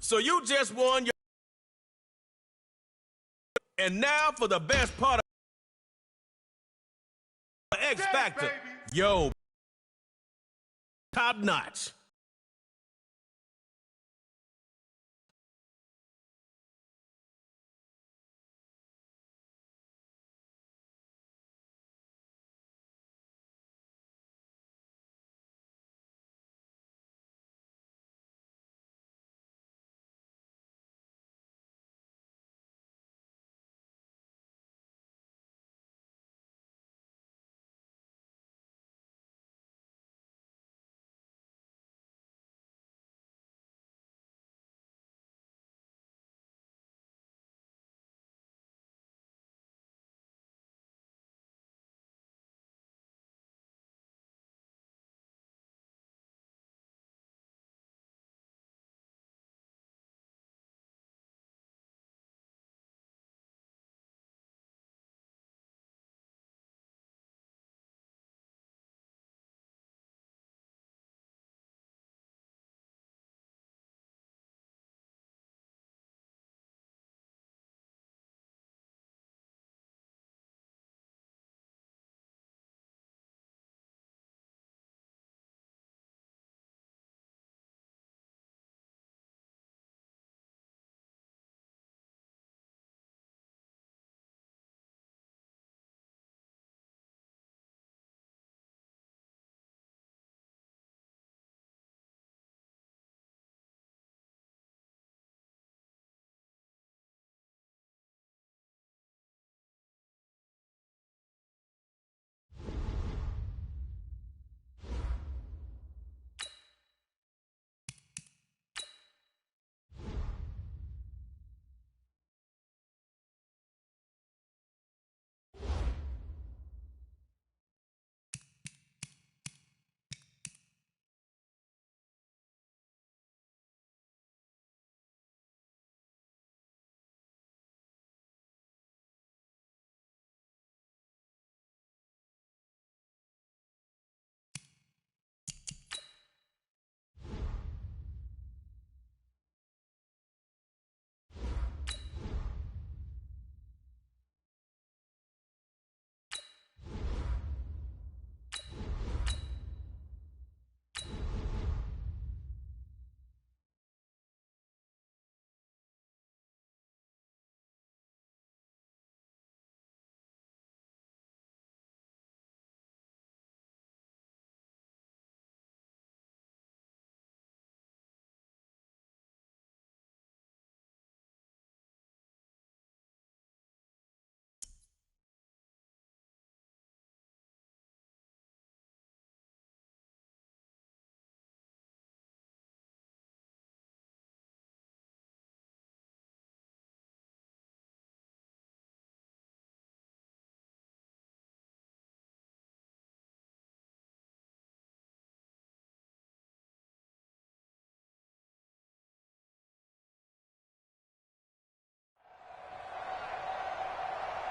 So you just won your... And now for the best part of X Factor. Yo, top notch.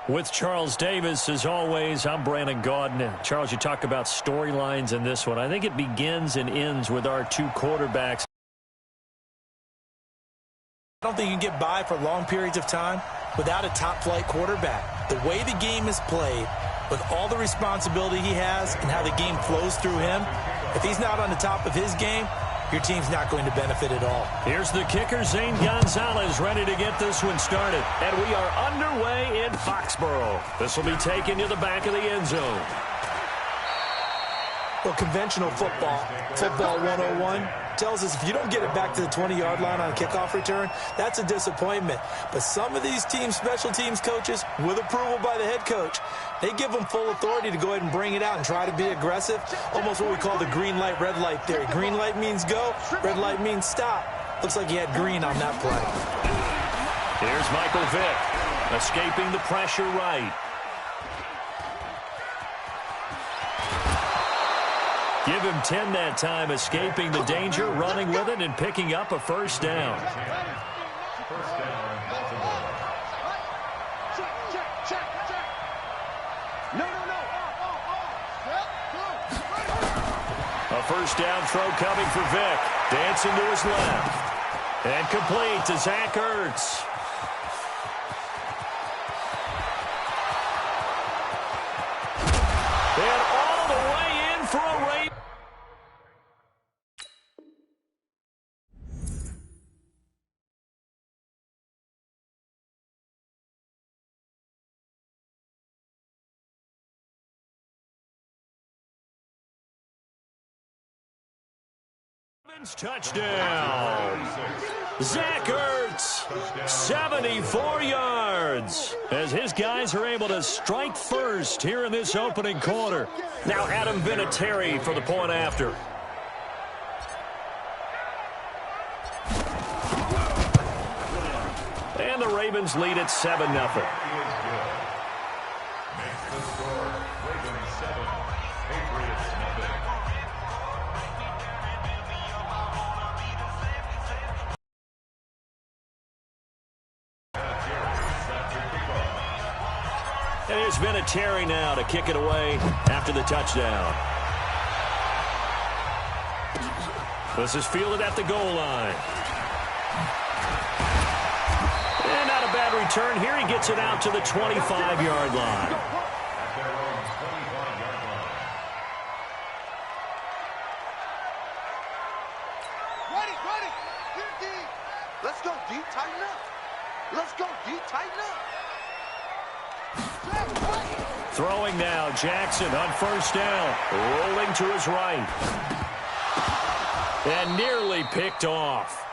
With Charles Davis, as always, I'm Brandon Gaudin. Charles, you talk about storylines in this one. I think it begins and ends with our two quarterbacks. I don't think you can get by for long periods of time without a top-flight quarterback. The way the game is played, with all the responsibility he has and how the game flows through him, if he's not on the top of his game, your team's not going to benefit at all. Here's the kicker, Zane Gonzalez, ready to get this one started. And we are underway in Foxborough. This will be taken to the back of the end zone. Well, conventional football 101, tells us if you don't get it back to the 20-yard line on a kickoff return, that's a disappointment. But some of these team special teams coaches, with approval by the head coach, they give them full authority to go ahead and bring it out and try to be aggressive, almost what we call the green light, red light theory. Green light means go, red light means stop. Looks like he had green on that play. Here's Michael Vick, escaping the pressure right. Give him 10 that time, escaping the danger, running with it, and picking up a first down. A first down throw coming for Vick. Dancing to his left. And complete to Zach Ertz. And all the way in for a Ravens. Touchdown. Zach Ertz, 74 yards, as his guys are able to strike first here in this opening quarter. Now Adam Vinatieri for the point after. And the Ravens lead at 7-0. And here's Vinatieri now to kick it away after the touchdown. This is fielded at the goal line. And not a bad return here. He gets it out to the 25-yard line. Ready. Deep. Let's go deep, tighten up. Let's go deep, tighten up. Throwing now, Jackson on first down. Rolling to his right. And nearly picked off.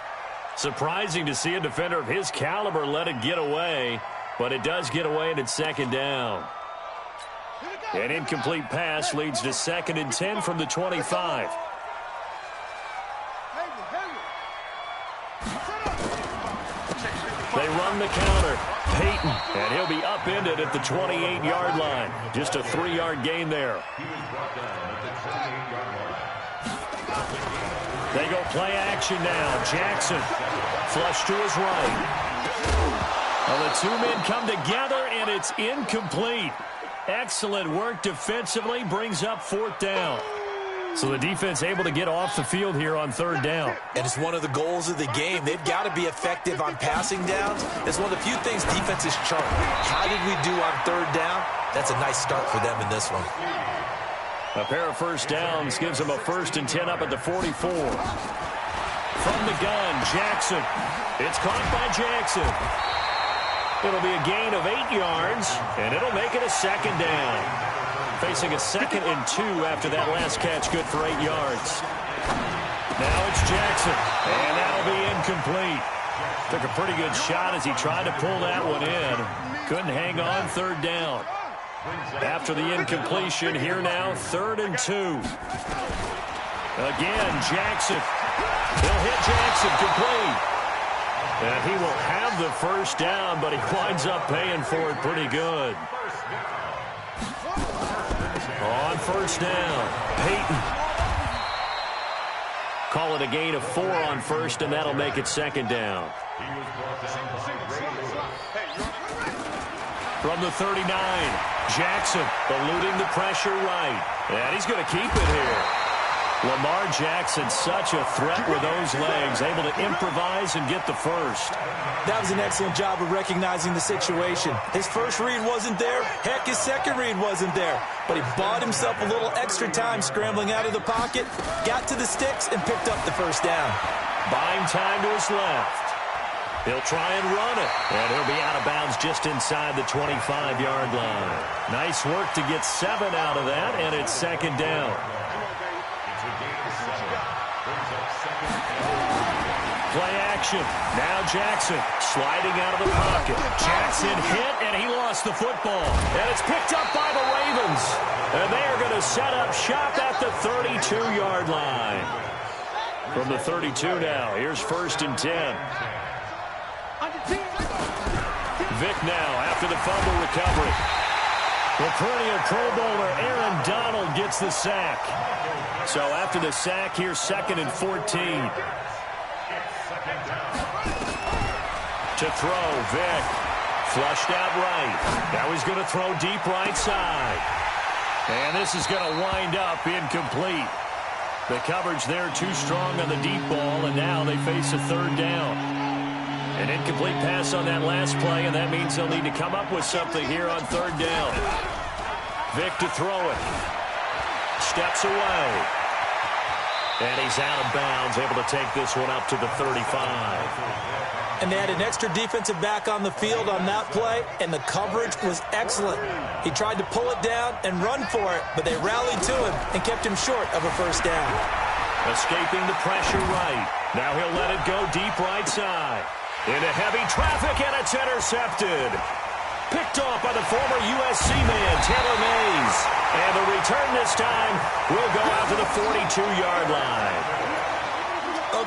Surprising to see a defender of his caliber let it get away, but it does get away and it's second down. An incomplete pass leads to 2nd and 10 from the 25. They run the counter. Peyton, and he'll be upended at the 28-yard line. Just a 3-yard gain there. They go play action now. Jackson, flush to his right. Well, the two men come together, and it's incomplete. Excellent work defensively, brings up 4th down. So the defense able to get off the field here on 3rd down. And it's one of the goals of the game. They've got to be effective on passing downs. It's one of the few things defenses chart. How did we do on 3rd down? That's a nice start for them in this one. A pair of first downs gives them a 1st and 10 up at the 44. From the gun, Jackson. It's caught by Jackson. It'll be a gain of 8 yards, and it'll make it a 2nd down. Facing a 2nd and 2 after that last catch, good for 8 yards. Now it's Jackson, and that'll be incomplete. Took a pretty good shot as he tried to pull that one in. Couldn't hang on 3rd down. After the incompletion, here now, 3rd and 2. Again, Jackson. He'll hit Jackson, complete. And he will have the 1st down, but he winds up paying for it pretty good. On 1st down, Peyton. Call it a gain of 4 on 1st, and that'll make it 2nd down. From the 39, Jackson eluding the pressure right. And he's going to keep it here. Lamar Jackson, such a threat with those legs, able to improvise and get the 1st. That was an excellent job of recognizing the situation. His first read wasn't there. Heck, his second read wasn't there. But he bought himself a little extra time scrambling out of the pocket, got to the sticks, and picked up the 1st down. Buying time to his left. He'll try and run it, and he'll be out of bounds just inside the 25-yard line. Nice work to get 7 out of that, and it's 2nd down. Play action. Now Jackson sliding out of the pocket. Jackson hit, and he lost the football. And it's picked up by the Ravens. And they are going to set up shop at the 32-yard line. From the 32 now, here's 1st and 10. Vic now after the fumble recovery. The perennial Pro Bowler Aaron Donald gets the sack. So after the sack, here's 2nd and 14. To throw, Vic. Flushed out right. Now he's going to throw deep right side. And this is going to wind up incomplete. The coverage there too strong on the deep ball, and now they face a third down. An incomplete pass on that last play, and that means they'll need to come up with something here on third down. Vick to throw it. Steps away. And he's out of bounds, able to take this one up to the 35. And they had an extra defensive back on the field on that play, and the coverage was excellent. He tried to pull it down and run for it, but they rallied to him and kept him short of a first down. Escaping the pressure right. Now he'll let it go deep right side. Into heavy traffic, and it's intercepted. Picked off by the former USC man, Taylor Mays. And the return this time will go out to the 42-yard line.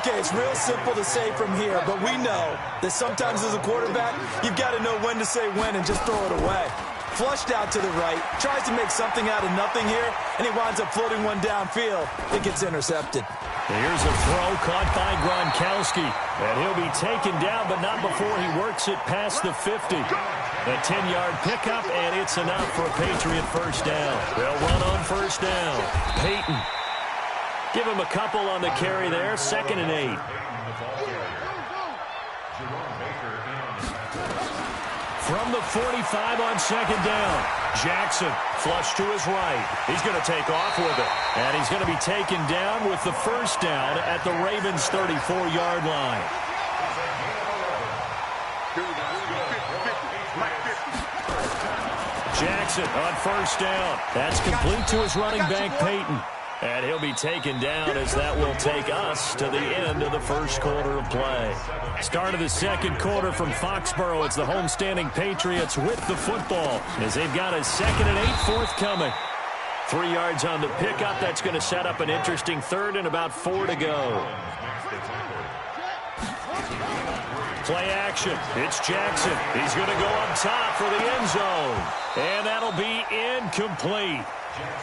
Okay, it's real simple to say from here, but we know that sometimes as a quarterback, you've got to know when to say when and just throw it away. Flushed out to the right, tries to make something out of nothing here, and he winds up floating one downfield that gets intercepted. Here's a throw caught by Gronkowski, and he'll be taken down, but not before he works it past the 50. A 10-yard pickup, and it's enough for a Patriot first down. They'll run on first down. Peyton. Give him a couple on the carry there. 2nd and 8. From the 45 on 2nd down. Jackson flush to his right. He's going to take off with it. And he's going to be taken down with the first down at the Ravens' 34-yard line. Jackson on first down. That's complete to his running back, Peyton. And he'll be taken down as that will take us to the end of the first quarter of play. Start of the second quarter from Foxborough. It's the homestanding Patriots with the football as they've got a 2nd and 8 forthcoming. 3 yards on the pickup. That's going to set up an interesting third and about 4 to go. Play action. It's Jackson. He's going to go up top for the end zone. And that'll be incomplete.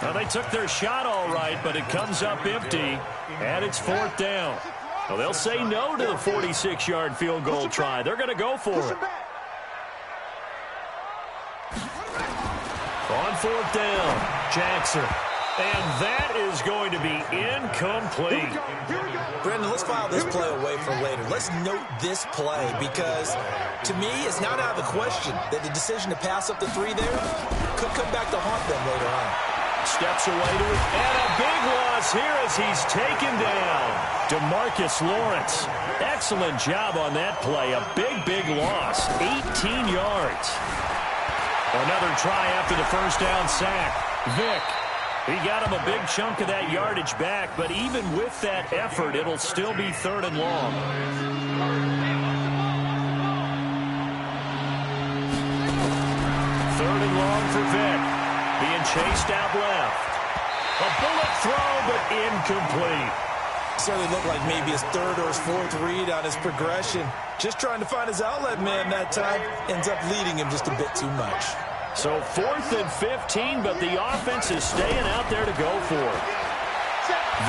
Now, they took their shot all right, but it comes up empty, and it's 4th down. Well, they'll say no to the 46-yard field goal try. They're going to go for it. On 4th down, Jackson. And that is going to be incomplete. Brendan, let's file this play away for later. Let's note this play because, to me, it's not out of the question that the decision to pass up the 3 there could come back to haunt them later on. Steps away to it, and a big loss here as he's taken down. DeMarcus Lawrence, excellent job on that play. A big loss, 18 yards. Another try after the first down sack. Vick, he got him a big chunk of that yardage back, but even with that effort, it'll still be 3rd and long. 3rd and long for Vick. Being chased out left. A bullet throw, but incomplete. Certainly looked like maybe his 3rd or his 4th read on his progression. Just trying to find his outlet man that time. Ends up leading him just a bit too much. So 4th and 15, but the offense is staying out there to go for it.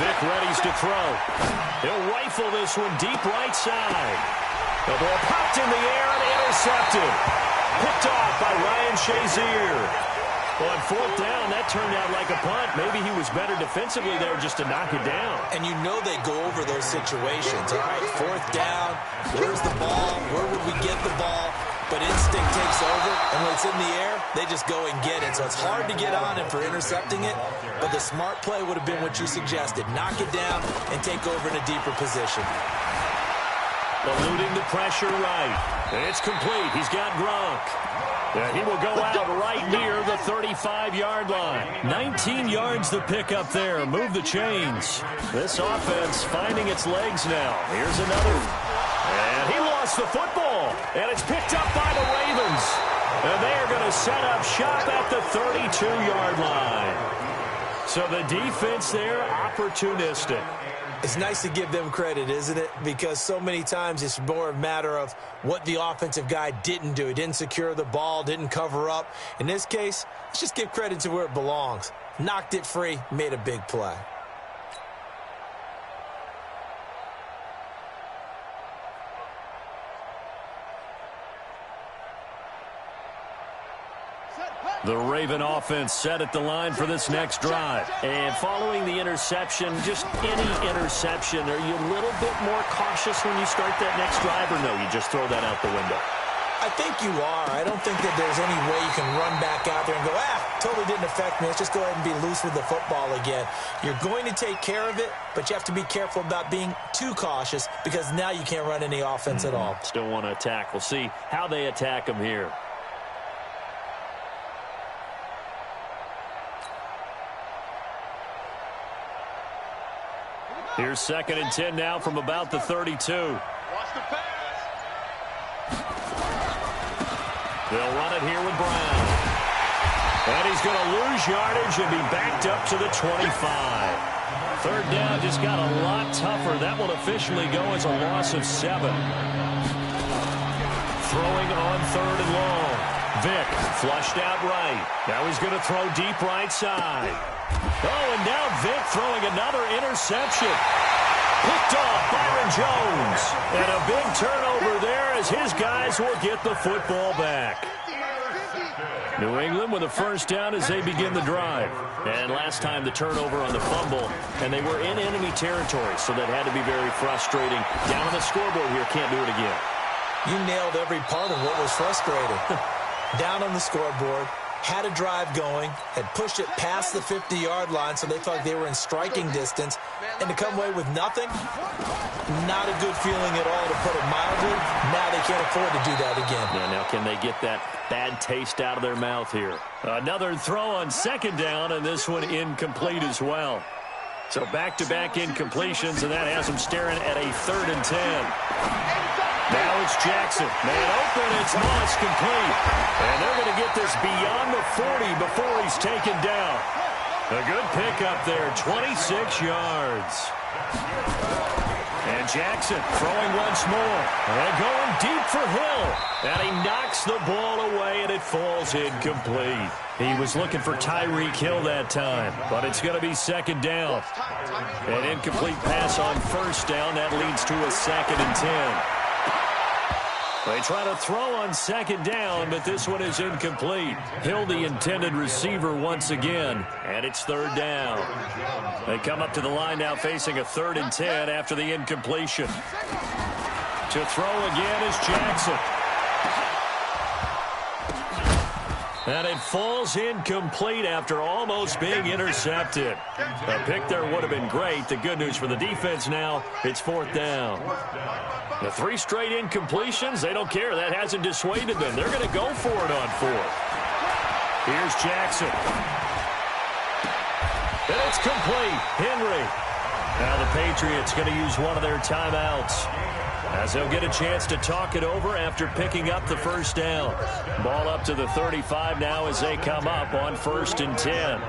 Vick readies to throw. He'll rifle this one deep right side. The ball popped in the air and intercepted. Picked off by Ryan Shazier. Well, on 4th down, that turned out like a punt. Maybe he was better defensively there just to knock it down. And you know they go over those situations. All right, 4th down, where's the ball? Where would we get the ball? But instinct takes over, and when it's in the air, they just go and get it. So it's hard to get on him for intercepting it, but the smart play would have been what you suggested. Knock it down and take over in a deeper position. Eluding the pressure right. It's complete. He's got Gronk. And he will go out right near the 35-yard line. 19 yards the pick up there. Move the chains. This offense finding its legs now. Here's another. And he lost the football. And it's picked up by the Ravens. And they are going to set up shop at the 32-yard line. So the defense there, opportunistic. It's nice to give them credit, isn't it? Because so many times it's more a matter of what the offensive guy didn't do. He didn't secure the ball, didn't cover up. In this case, let's just give credit to where it belongs. Knocked it free, made a big play. The Raven offense set at the line for this next drive. And following the interception, just any interception, are you a little bit more cautious when you start that next drive, or no, you just throw that out the window? I think you are. I don't think that there's any way you can run back out there and go, totally didn't affect me. Let's just go ahead and be loose with the football again. You're going to take care of it, but you have to be careful about being too cautious because now you can't run any offense at all. Still want to attack. We'll see how they attack them here. Here's 2nd and 10 now from about the 32. Watch the pass. They'll run it here with Brown. And he's going to lose yardage and be backed up to the 25. 3rd down just got a lot tougher. That will officially go as a loss of 7. Throwing on 3rd and long. Vick flushed out right. Now he's going to throw deep right side. Oh, and now Vick throwing another interception. Picked off Byron Jones. And a big turnover there as his guys will get the football back. New England with a 1st down as they begin the drive. And last time the turnover on the fumble, and they were in enemy territory, so that had to be very frustrating. Down on the scoreboard here, can't do it again. You nailed every part of what was frustrating. Down on the scoreboard, had a drive going, had pushed it past the 50-yard line, so they thought they were in striking distance, and to come away with nothing, not a good feeling at all, to put it mildly. Now they can't afford to do that again. Yeah, now can they get that bad taste out of their mouth here? Another throw on 2nd down, and this one incomplete as well. So back-to-back incompletions, and that has them staring at a 3rd and 10. Now it's Jackson. Man open, it's Moss complete. And they're going to get this beyond the 40 before he's taken down. A good pickup there, 26 yards. And Jackson throwing once more. And going deep for Hill. And he knocks the ball away, and it falls incomplete. He was looking for Tyreek Hill that time, but it's going to be 2nd down. An incomplete pass on 1st down. That leads to a 2nd and 10. They try to throw on 2nd down, but this one is incomplete. Hill, the intended receiver once again, and it's 3rd down. They come up to the line now facing a 3rd and 10 after the incompletion. To throw again is Jackson. And it falls incomplete after almost being intercepted. A pick there would have been great. The good news for the defense now, it's 4th down. The 3 straight incompletions, they don't care. That hasn't dissuaded them. They're going to go for it on 4th. Here's Jackson. And it's complete. Henry. Now the Patriots going to use one of their timeouts, as they'll get a chance to talk it over after picking up the 1st down. Ball up to the 35 now as they come up on 1st and 10.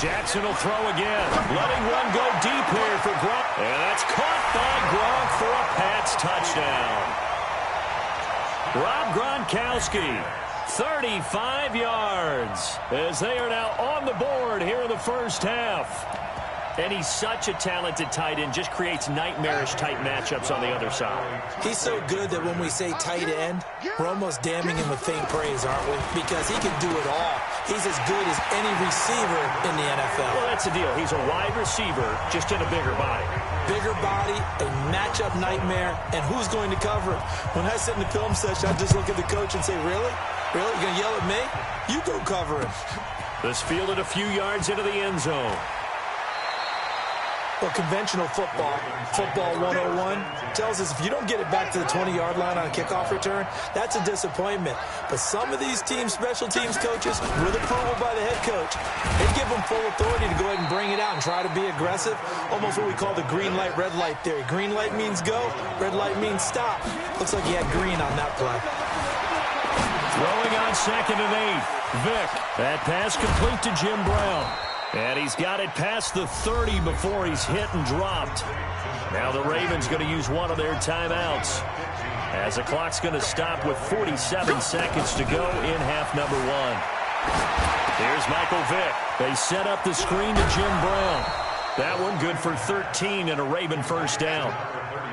Jackson will throw again, letting one go deep here for Gronk. And that's caught by Gronk for a Pats touchdown. Rob Gronkowski, 35 yards, as they are now on the board here in the 1st half. And he's such a talented tight end, just creates nightmarish-type matchups on the other side. He's so good that when we say tight end, we're almost damning him with faint praise, aren't we? Because he can do it all. He's as good as any receiver in the NFL. Well, that's the deal. He's a wide receiver, just in a bigger body. Bigger body, a matchup nightmare, and who's going to cover it? When I sit in the film session, I just look at the coach and say, really? Really? You're going to yell at me? You go cover him. This fielded a few yards into the end zone. Well, conventional football 101, tells us if you don't get it back to the 20-yard line on a kickoff return, that's a disappointment. But some of these special teams coaches, with approval by the head coach, they give them full authority to go ahead and bring it out and try to be aggressive, almost what we call the green light, red light theory. Green light means go, red light means stop. Looks like he had green on that play. Throwing on 2nd and 8. Vick. That pass complete to Jim Brown. And he's got it past the 30 before he's hit and dropped. Now the Ravens going to use one of their timeouts, as the clock's going to stop with 47 seconds to go in half number 1. Here's Michael Vick. They set up the screen to Jim Brown. That one good for 13 and a Raven first down.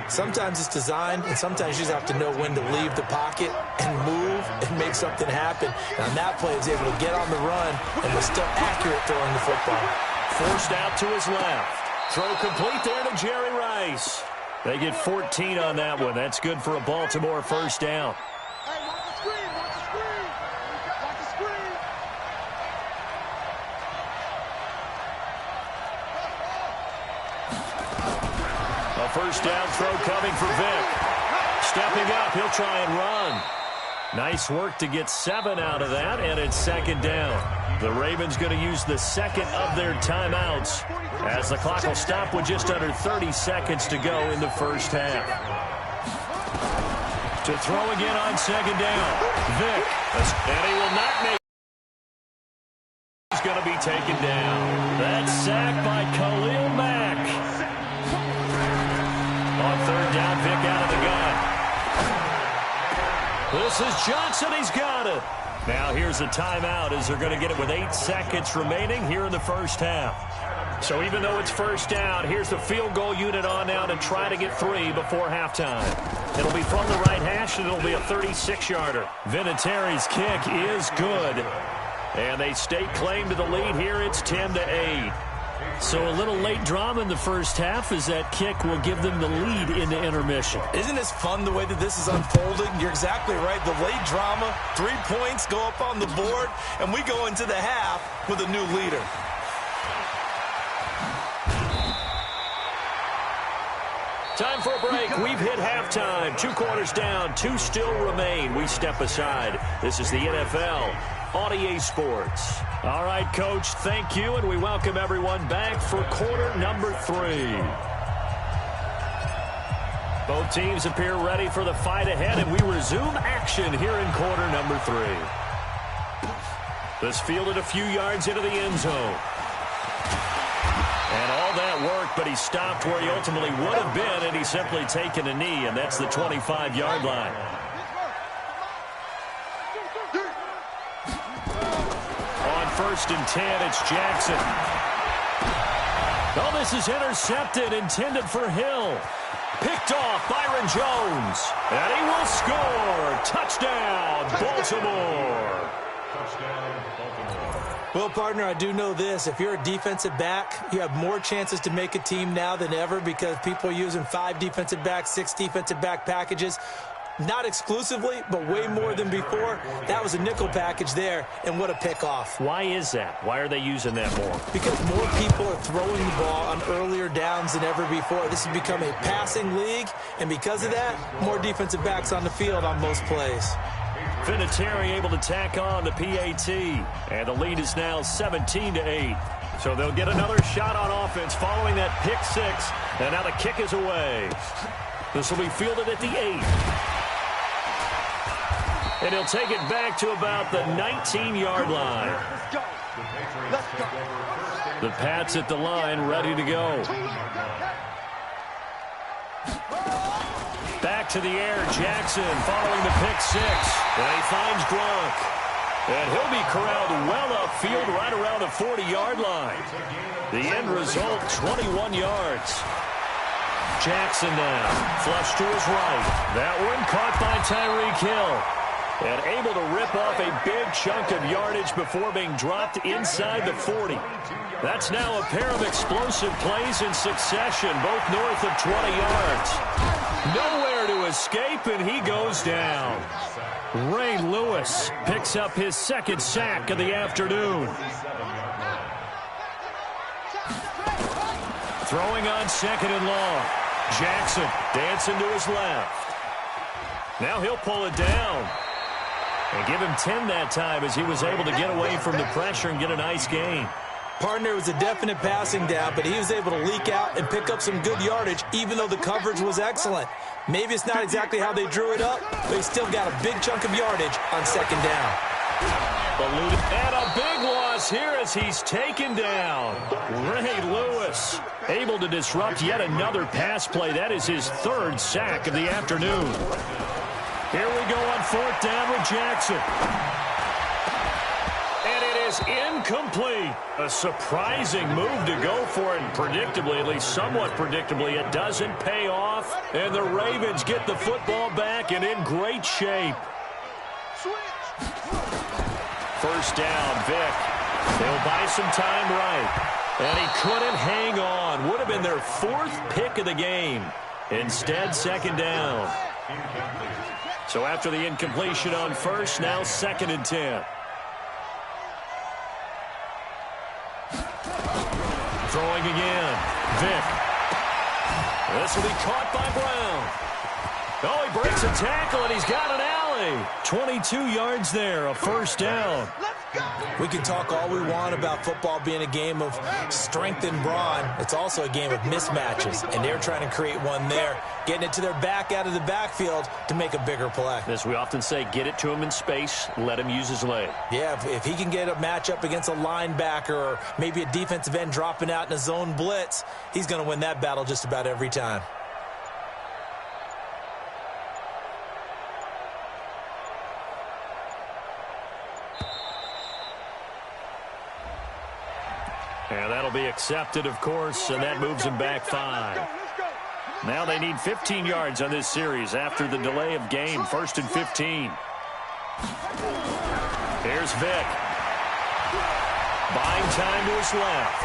Sometimes it's designed, and sometimes you just have to know when to leave the pocket and move and make something happen. And on that play, he was able to get on the run and was still accurate throwing the football. Forced out to his left. Throw complete there to Jerry Rice. They get 14 on that one. That's good for a Baltimore first down. Hey, watch the screen, watch the screen. Watch the screen. A first down throw coming for Vic. Stepping up, he'll try and run. Nice work to get 7 out of that, and it's second down. The Ravens going to use the second of their timeouts as the clock will stop with just under 30 seconds to go in the first half. To throw again on second down. Vic, and he will not make. He's going to be taken down. That's sacked by Khalil Mack. On third down, Vic out of the gun. This is Johnson. He's got it. Now here's a timeout as they're going to get it with 8 seconds remaining here in the first half. So even though it's first down, here's the field goal unit on now to try to get 3 before halftime. It'll be from the right hash, and it'll be a 36-yarder. Vinatieri's kick is good. And they stake claim to the lead here. It's 10-8. So a little late drama in the first half as that kick will give them the lead into intermission. Isn't this fun the way that this is unfolding? You're exactly right. The late drama, 3 points go up on the board, and we go into the half with a new leader. Time for a break. We've hit halftime. 2 quarters down. 2 still remain. We step aside. This is the NFL on EA Sports. All right, Coach, thank you, and we welcome everyone back for quarter number 3. Both teams appear ready for the fight ahead, and we resume action here in quarter number 3. This fielded a few yards into the end zone. And all that work, but he stopped where he ultimately would have been, and he's simply taken a knee, and that's the 25-yard line. On 1st and 10, it's Jackson. Oh, this is intercepted, intended for Hill. Picked off Byron Jones, and he will score. Touchdown, Baltimore. Well, partner, I do know this. If you're a defensive back, you have more chances to make a team now than ever because people are using 5 defensive backs, 6 defensive back packages. Not exclusively, but way more than before. That was a nickel package there, and what a pickoff. Why is that? Why are they using that more? Because more people are throwing the ball on earlier downs than ever before. This has become a passing league, and because of that, more defensive backs on the field on most plays. Vinatieri able to tack on the PAT, and the lead is now 17-8. So they'll get another shot on offense following that pick 6, and now the kick is away. This will be fielded at the 8. And he'll take it back to about the 19-yard line. Let's go. The Pats at the line, ready to go. Back to the air, Jackson following the pick 6. And he finds Gronk. And he'll be corralled well upfield right around the 40-yard line. The end result, 21 yards. Jackson now, flush to his right. That one caught by Tyreek Hill. And able to rip off a big chunk of yardage before being dropped inside the 40. That's now a pair of explosive plays in succession, both north of 20 yards. Nowhere to escape, and he goes down. Ray Lewis picks up his 2nd sack of the afternoon. Throwing on 2nd and long. Jackson dancing to his left. Now he'll pull it down. And give him 10 that time as he was able to get away from the pressure and get a nice gain. Partner, was a definite passing down, but he was able to leak out and pick up some good yardage, even though the coverage was excellent. Maybe it's not exactly how they drew it up, but he still got a big chunk of yardage on 2nd down. And a big loss here as he's taken down. Ray Lewis able to disrupt yet another pass play. That is his 3rd sack of the afternoon. Here we go on 4th down with Jackson. And it is is incomplete. A surprising move to go for it. Predictably, at least somewhat predictably, it doesn't pay off. And the Ravens get the football back and in great shape. First down, Vic. They'll buy some time right. And he couldn't hang on. Would have been their 4th pick of the game. Instead, second down. So after the incompletion on first, now 2nd and 10. Throwing again. Vic. This will be caught by Brown. Oh, he breaks a tackle, and he's got an alley. 22 yards there, a first down. We can talk all we want about football being a game of strength and brawn. It's also a game of mismatches, and they're trying to create one there, getting it to their back out of the backfield to make a bigger play. As we often say, get it to him in space, let him use his leg. Yeah, if he can get a matchup against a linebacker or maybe a defensive end dropping out in a zone blitz, he's going to win that battle just about every time. And that'll be accepted, of course, and that moves him back 5. Now they need 15 yards on this series after the delay of game. 1st and 15. Here's Vic. Buying time to his left.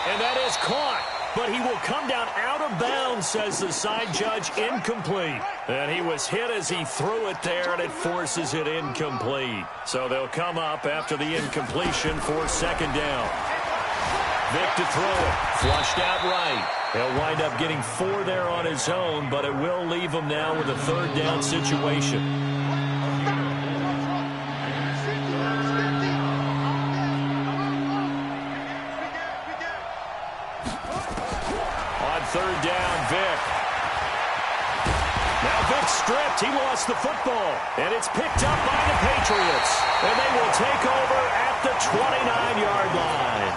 And that is caught. But he will come down out of bounds, says the side judge. Incomplete. And he was hit as he threw it there, and it forces it incomplete. So they'll come up after the incompletion for second down. Vic to throw it. Flushed out right. He'll wind up getting 4 there on his own, but it will leave him now with a third down situation. Third down, Vic. Now Vic stripped. He lost the football. And it's picked up by the Patriots. And they will take over at the 29-yard line.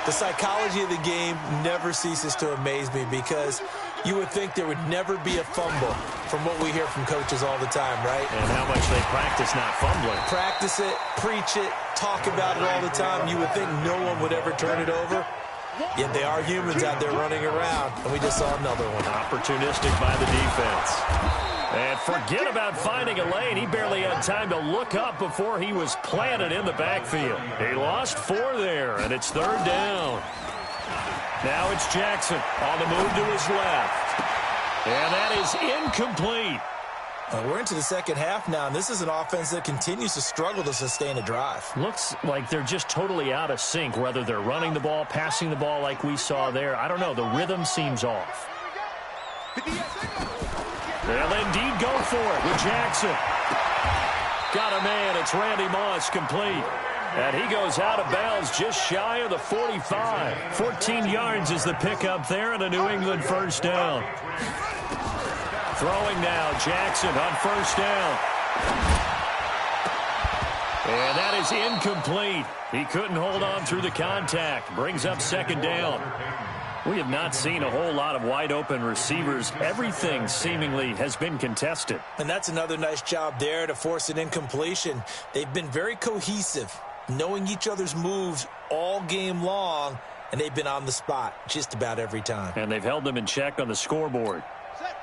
The psychology of the game never ceases to amaze me because you would think there would never be a fumble from what we hear from coaches all the time, right? And how much they practice not fumbling. Practice it, preach it, talk about it all the time. You would think no one would ever turn it over. Yet they are humans out there running around, and we just saw another one. Opportunistic by the defense. And forget about finding a lane. He barely had time to look up before he was planted in the backfield. He lost 4 there, and it's third down. Now it's Jackson on the move to his left. And that is incomplete. We're into the second half now, and this is an offense that continues to struggle to sustain a drive. Looks like they're just totally out of sync, whether they're running the ball, passing the ball like we saw there. I don't know. The rhythm seems off. They'll indeed go for it with Jackson. Got a man. It's Randy Moss, complete. And he goes out of bounds just shy of the 45. 14 yards is the pickup there, and a New England first down. Throwing now, Jackson on first down. And that is incomplete. He couldn't hold on through the contact. Brings up second down. We have not seen a whole lot of wide-open receivers. Everything seemingly has been contested. And that's another nice job there to force an incompletion. They've been very cohesive, knowing each other's moves all game long, and they've been on the spot just about every time. And they've held them in check on the scoreboard.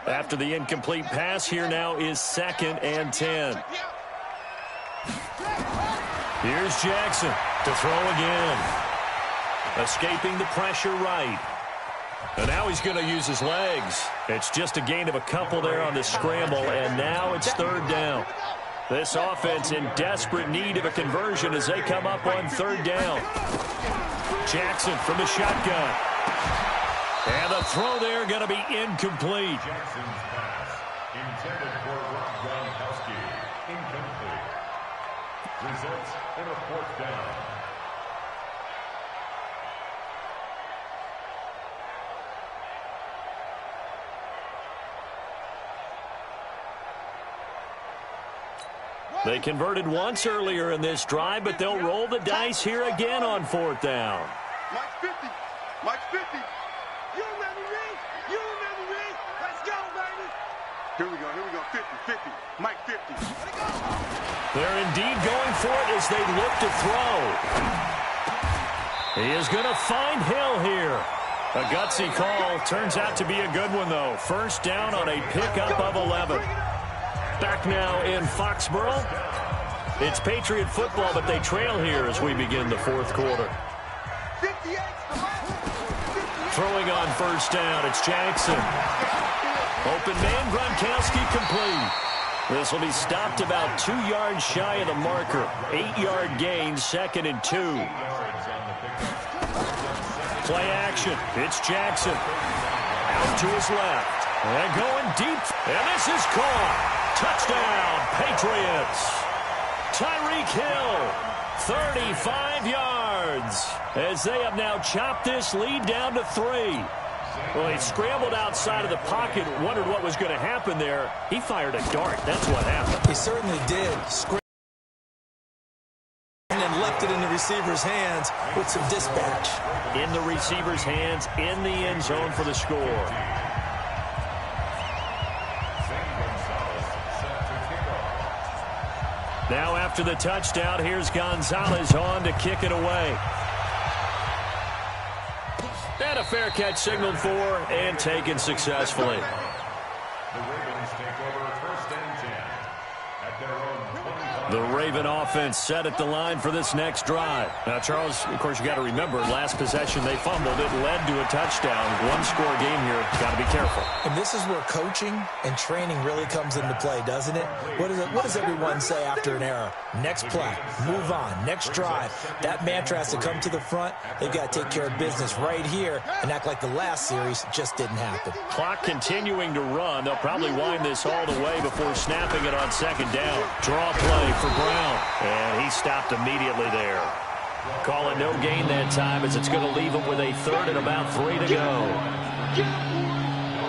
After the incomplete pass, here now is 2nd and 10. Here's Jackson to throw again. Escaping the pressure right. And now he's going to use his legs. It's just a gain of a couple there on the scramble, and now it's third down. This offense in desperate need of a conversion as they come up on third down. Jackson from the shotgun. And the throw there going to be incomplete. Jackson's pass intended for Rob Gronkowski. Incomplete. Results in a 4th down. They converted once earlier in this drive, but they'll roll the dice here again on 4th down. Mike 50. Mike 50. You ready, Reed? You ready, Reed? Let's go, baby. Here we go, 50, 50, Mike 50. They're indeed going for it as they look to throw. He is going to find Hill here. A gutsy call. Turns out to be a good one, though. First down on a pickup of 11. Back now in Foxborough. It's Patriot football, but they trail here as we begin the fourth quarter. Throwing on first down, it's Jackson. Open man, Gronkowski complete. This will be stopped about 2 yards shy of the marker. 8-yard gain, 2nd and 2. Play action. It's Jackson. Out to his left. And going deep. And this is caught. Touchdown, Patriots. Tyreek Hill, 35 yards. As they have now chopped this lead down to 3. Well, he scrambled outside of the pocket, wondered what was going to happen there. He fired a dart. That's what happened. He certainly did. And then left it in the receiver's hands with some dispatch. In the receiver's hands, in the end zone for the score. Now after the touchdown, here's Gonzalez on to kick it away. And a fair catch signaled for and taken successfully. The Ravens take over 1st and 10 at their own 25. The Raven offense set at the line for this next drive. Now, Charles, of course, you got to remember, last possession they fumbled. It led to a touchdown. One-score game here. Got to be careful. And this is where coaching and training really comes into play, doesn't it? What does everyone say after an error? Next play, move on, next drive. That mantra has to come to the front. They've got to take care of business right here and act like the last series just didn't happen. Clock continuing to run. They'll probably wind this all the way before snapping it on 2nd down. Draw play for Brown. And he stopped immediately there. Call it no gain that time as it's going to leave him with a 3rd and about 3 to go.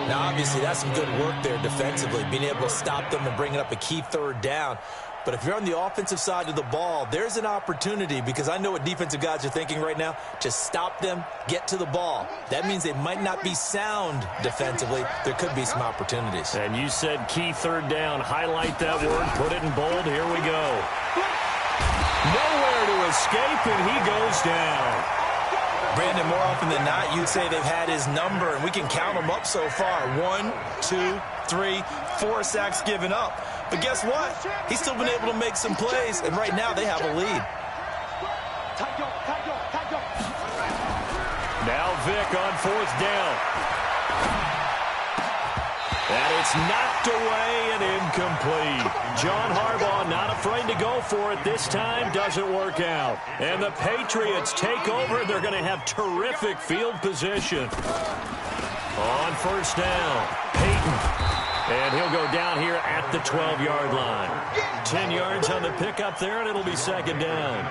Now, obviously, that's some good work there defensively, being able to stop them and bringing up a key 3rd down. But if you're on the offensive side of the ball, there's an opportunity, because I know what defensive guys are thinking right now. Just stop them, get to the ball. That means they might not be sound defensively. There could be some opportunities. And you said key 3rd down. Highlight that word. Put it in bold. Here we go. Nowhere to escape, and he goes down. Brandon, more often than not, you'd say they've had his number, and we can count them up so far. 1, 2, 3, 4 sacks given up. But guess what? He's still been able to make some plays, and right now they have a lead. Now Vick on 4th down. And it's knocked away and incomplete. John Harbaugh not afraid to go for it this time. Doesn't work out. And the Patriots take over. They're going to have terrific field position. On 1st down, Peyton. And he'll go down here at the 12-yard line. 10 yards on the pickup there, and it'll be 2nd down.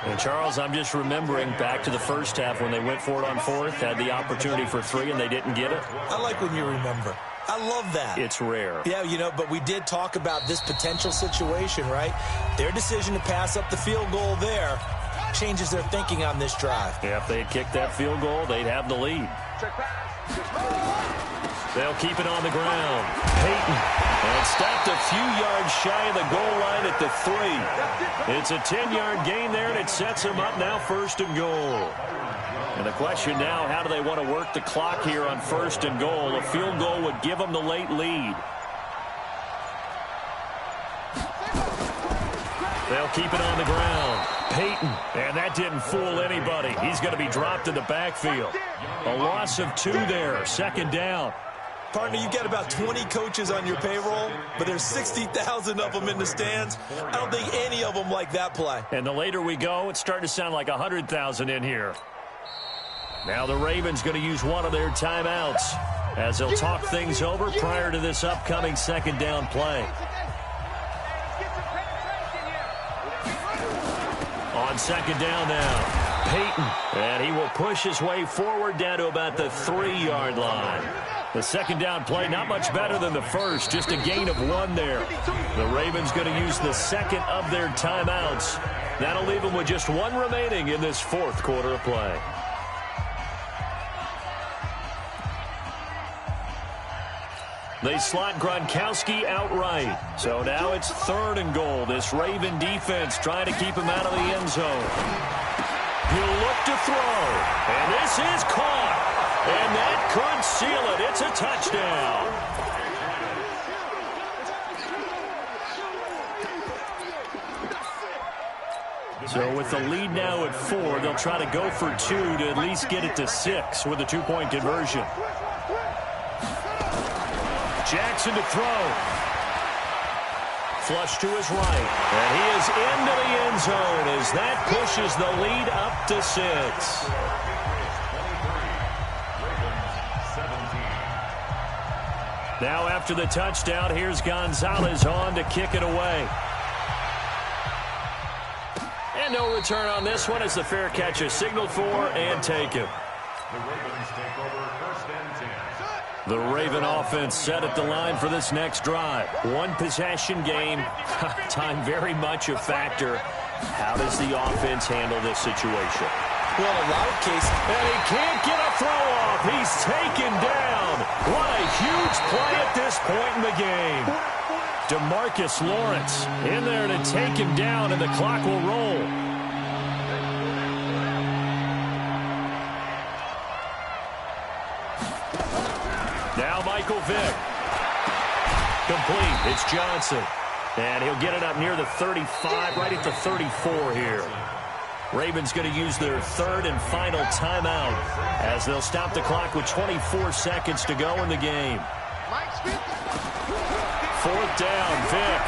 And, Charles, I'm just remembering back to the first half when they went for it on 4th, had the opportunity for 3, and they didn't get it. I like when you remember. I love that. It's rare. Yeah, but we did talk about this potential situation, right? Their decision to pass up the field goal there changes their thinking on this drive. Yeah, if they had kicked that field goal, they'd have the lead. They'll keep it on the ground. Peyton. And stopped a few yards shy of the goal line at the 3. It's a 10-yard gain there, and it sets them up now 1st and goal. And the question now, how do they want to work the clock here on 1st and goal? A field goal would give them the late lead. They'll keep it on the ground. Peyton, and that didn't fool anybody. He's going to be dropped in the backfield. A loss of 2 there, 2nd down. Partner, you've got about 20 coaches on your payroll, but there's 60,000 of them in the stands. I don't think any of them like that play. And the later we go, it's starting to sound like 100,000 in here. Now the Ravens going to use one of their timeouts as they'll talk things over prior to this upcoming 2nd down play. On 2nd down now, Peyton, and he will push his way forward down to about the 3-yard line. The 2nd down play, not much better than the first, just a gain of 1 there. The Ravens going to use the 2nd of their timeouts. That'll leave them with just 1 remaining in this 4th quarter of play. They slot Gronkowski outright. So now it's 3rd and goal. This Raven defense trying to keep him out of the end zone. He'll look to throw. And this is caught. And that could seal it. It's a touchdown. So with the lead now at 4, they'll try to go for 2 to at least get it to 6 with a 2-point conversion. Jackson to throw. Flush to his right. And he is into the end zone as that pushes the lead up to 6. Now after the touchdown, here's Gonzalez on to kick it away. And no return on this one as the fair catch is signaled for and taken. The Ravens take over 1st and 10. The Raven offense set at the line for this next drive. One possession game. Time very much a factor. How does the offense handle this situation? Well, in a lot of cases. And he can't get a throw off. He's taken down. What a huge play at this point in the game. DeMarcus Lawrence in there to take him down, and the clock will roll. Now Michael Vick. Complete. It's Johnson. And he'll get it up near the 35, right at the 34 here. Ravens going to use their 3rd and final timeout as they'll stop the clock with 24 seconds to go in the game. 4th down, Vick.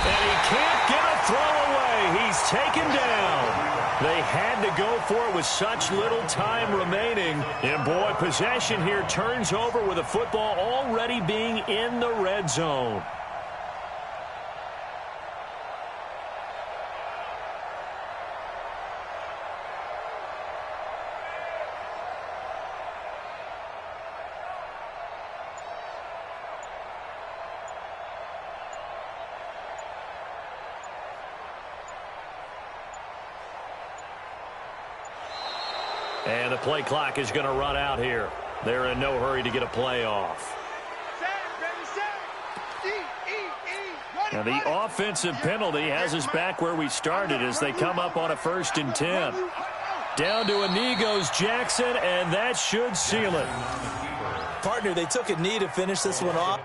And he can't get a throw away. He's taken down. They had to go for it with such little time remaining. And, boy, possession here turns over with the football already being in the red zone. And the play clock is going to run out here. They're in no hurry to get a play off. Now the offensive penalty has us back where we started as they come up on a 1st and 10. Down to a knee goes Jackson, and that should seal it. Partner, they took a knee to finish this one off.